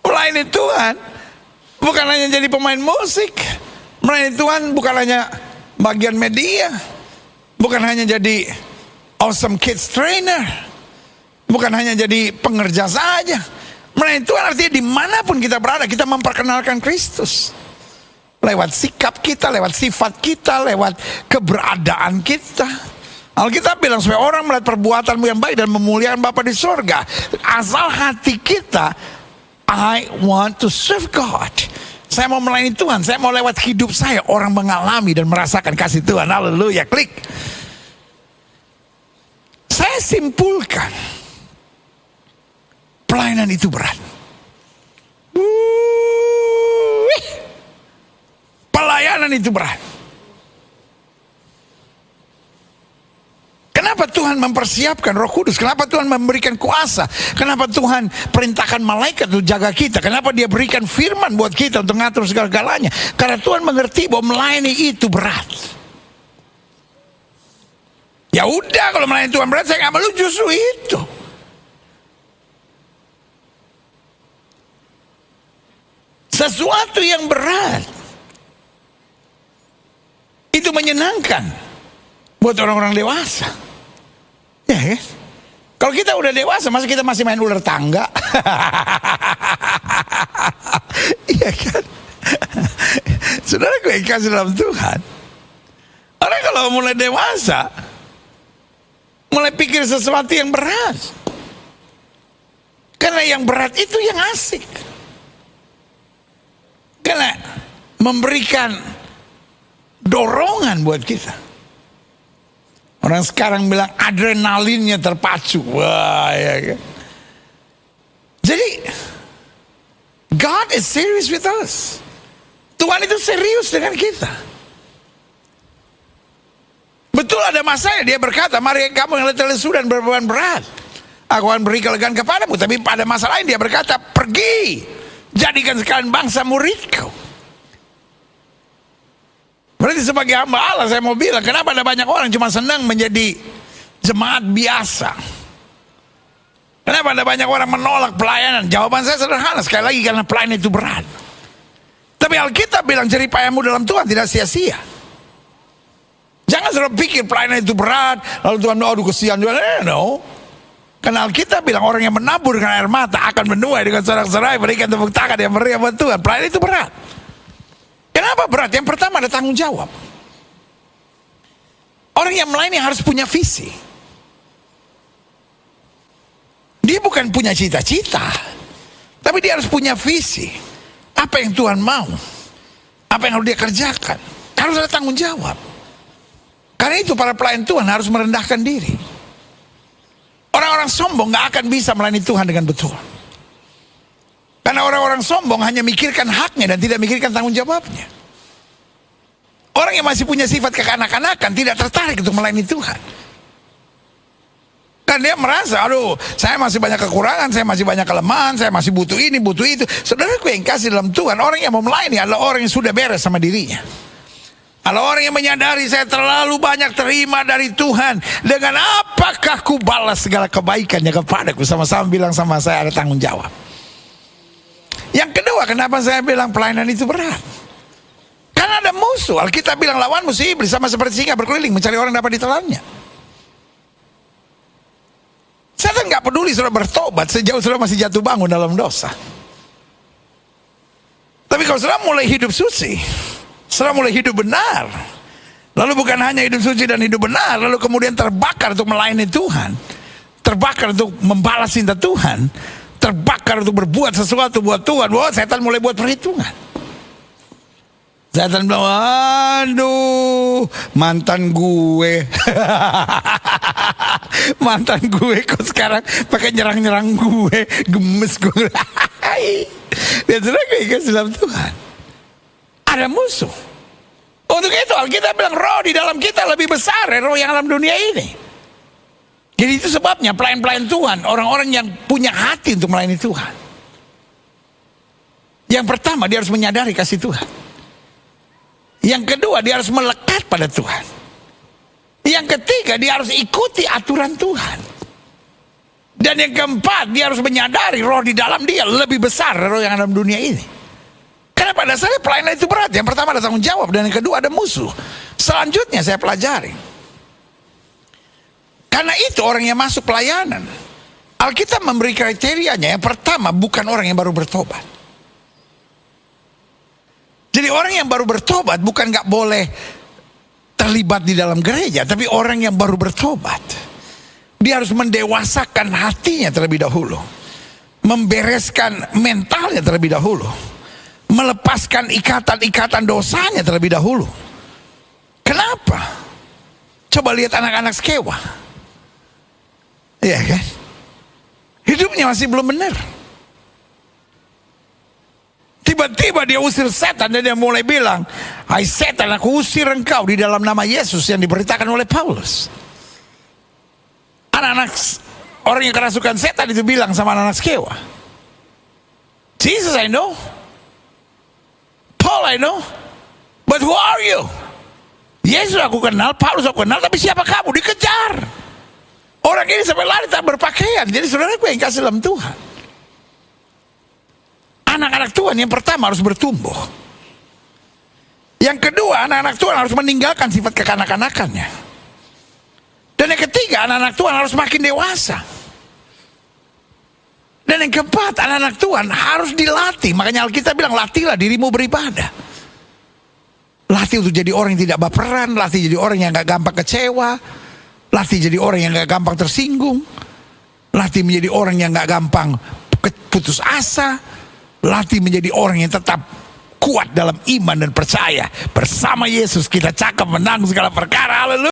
Melayani Tuhan bukan hanya jadi pemain musik. Melayani Tuhan bukan hanya bagian media. Bukan hanya jadi awesome kids trainer. Bukan hanya jadi pengerja saja. Melayani Tuhan artinya dimanapun kita berada, kita memperkenalkan Kristus. Lewat sikap kita, lewat sifat kita, lewat keberadaan kita. Alkitab bilang supaya orang melihat perbuatanmu yang baik dan memuliakan Bapa di surga. Asal hati kita, I want to serve God. Saya mau melayani Tuhan, saya mau lewat hidup saya orang mengalami dan merasakan kasih Tuhan. Haleluya, klik. Saya simpulkan, pelayanan itu berat. Pelayanan itu berat. Kenapa Tuhan mempersiapkan Roh Kudus? Kenapa Tuhan memberikan kuasa? Kenapa Tuhan perintahkan malaikat untuk jaga kita? Kenapa Dia berikan firman buat kita untuk ngatur segala-galanya? Karena Tuhan mengerti bahwa melayani itu berat. Ya udah, kalau melayani Tuhan berat, saya nggak mau, justru itu. Sesuatu yang berat itu menyenangkan buat orang-orang dewasa. Ya kan? Kalau kita udah dewasa, masa kita masih main ular tangga? Iya kan? Saudara gue kasih dalam Tuhan. Orang kalau mulai dewasa, mulai pikir sesuatu yang berat. Karena yang berat itu yang asik. Karena memberikan dorongan buat kita. Orang sekarang bilang adrenalinnya terpacu. Wah, ya kan. Jadi God is serious with us. Tuhan itu serius dengan kita. Betul ada masanya Dia berkata, mari kamu yang letih lesu dan berbeban berat, aku akan beri kelegaan kepadamu. Tapi pada masa lain Dia berkata, pergi, jadikan sekalian bangsa muridku. Berarti sebagai hamba Allah saya mau bilang, kenapa ada banyak orang cuma senang menjadi jemaat biasa? Kenapa ada banyak orang menolak pelayanan? Jawaban saya sederhana, sekali lagi karena pelayanan itu berat. Tapi Alkitab bilang jeripayamu dalam Tuhan tidak sia-sia. Jangan selalu pikir pelayanan itu berat, lalu Tuhan, aduh kesian juga. No. Karena Alkitab bilang orang yang menabur dengan air mata akan menuai dengan sorak-sorai, berikan tepuk tangan yang meriah buat Tuhan. Pelayanan itu berat. Kenapa berat? Yang pertama ada tanggung jawab. Orang yang melayani harus punya visi. Dia bukan punya cita-cita, tapi dia harus punya visi. Apa yang Tuhan mau, apa yang harus dia kerjakan. Harus ada tanggung jawab. Karena itu para pelayan Tuhan harus merendahkan diri. Orang-orang sombong gak akan bisa melayani Tuhan dengan betul. Karena orang-orang sombong hanya mikirkan haknya dan tidak mikirkan tanggung jawabnya. Orang yang masih punya sifat kekanak-kanakan tidak tertarik untuk melayani Tuhan. Kan dia merasa, aduh, saya masih banyak kekurangan, saya masih banyak kelemahan, saya masih butuh ini, butuh itu. Saudaraku yang kasih dalam Tuhan, orang yang mau melayani adalah orang yang sudah beres sama dirinya. Kalau orang yang menyadari saya terlalu banyak terima dari Tuhan, dengan apakah ku balas segala kebaikannya kepadaku? Sama-sama bilang sama saya, ada tanggung jawab. Yang kedua, kenapa saya bilang pelayanan itu berat? Karena ada musuh. Alkitab bilang lawanmu si iblis sama seperti singa berkeliling mencari orang dapat ditelannya. Setan gak peduli saudara bertobat sejauh saudara masih jatuh bangun dalam dosa. Tapi kalau saudara mulai hidup suci, saudara mulai hidup benar, lalu bukan hanya hidup suci dan hidup benar, lalu kemudian terbakar untuk melayani Tuhan, terbakar untuk membalas cinta Tuhan, terbakar untuk berbuat sesuatu buat Tuhan. Wah, setan mulai buat perhitungan. Setan bilang, aduh, mantan gue. Mantan gue kok sekarang pakai nyerang-nyerang gue, gemes gue. Dan saudara gue dalam Tuhan, ada musuh. Untuk itu Alkitab bilang roh di dalam kita lebih besar dari roh yang dalam dunia ini. Jadi itu sebabnya pelayan-pelayan Tuhan, orang-orang yang punya hati untuk melayani Tuhan, yang pertama dia harus menyadari kasih Tuhan. Yang kedua dia harus melekat pada Tuhan. Yang ketiga dia harus ikuti aturan Tuhan. Dan yang keempat, dia harus menyadari roh di dalam dia lebih besar dari roh yang ada dalam dunia ini. Karena pada dasarnya pelayanan itu berat. Yang pertama ada tanggung jawab, dan yang kedua ada musuh. Selanjutnya saya pelajari. Karena itu orang yang masuk pelayanan, Alkitab memberi kriterianya. Yang pertama, bukan orang yang baru bertobat. Jadi orang yang baru bertobat bukan gak boleh terlibat di dalam gereja, tapi orang yang baru bertobat, dia harus mendewasakan hatinya terlebih dahulu, membereskan mentalnya terlebih dahulu, melepaskan ikatan-ikatan dosanya terlebih dahulu. Kenapa? Coba lihat anak-anak Skewa. Iya kan? Hidupnya masih belum benar. Tiba-tiba dia usir setan dan dia mulai bilang, "Hai setan, aku usir engkau di dalam nama Yesus yang diberitakan oleh Paulus." Anak-anak orang yang kerasukan setan itu bilang sama anak-anak Skewa, "Jesus I know, Paul I know, but who are you?" Yesus aku kenal, Paulus aku kenal, tapi siapa kamu? Dikejar. Orang ini sampai lari tak berpakaian. Jadi saudaraku yang kasih dalam Tuhan, anak-anak Tuhan yang pertama harus bertumbuh. Yang kedua, anak-anak Tuhan harus meninggalkan sifat kekanak-kanakannya. Dan yang ketiga, anak-anak Tuhan harus makin dewasa. Dan yang keempat, anak-anak Tuhan harus dilatih. Makanya Alkitab bilang, latihlah dirimu beribadah. Latih untuk jadi orang yang tidak baperan, latih jadi orang yang gak gampang kecewa, latih jadi orang yang gak gampang tersinggung, latih menjadi orang yang gak gampang putus asa, latih menjadi orang yang tetap kuat dalam iman dan percaya. Bersama Yesus kita cakap menang segala perkara. Haleluya.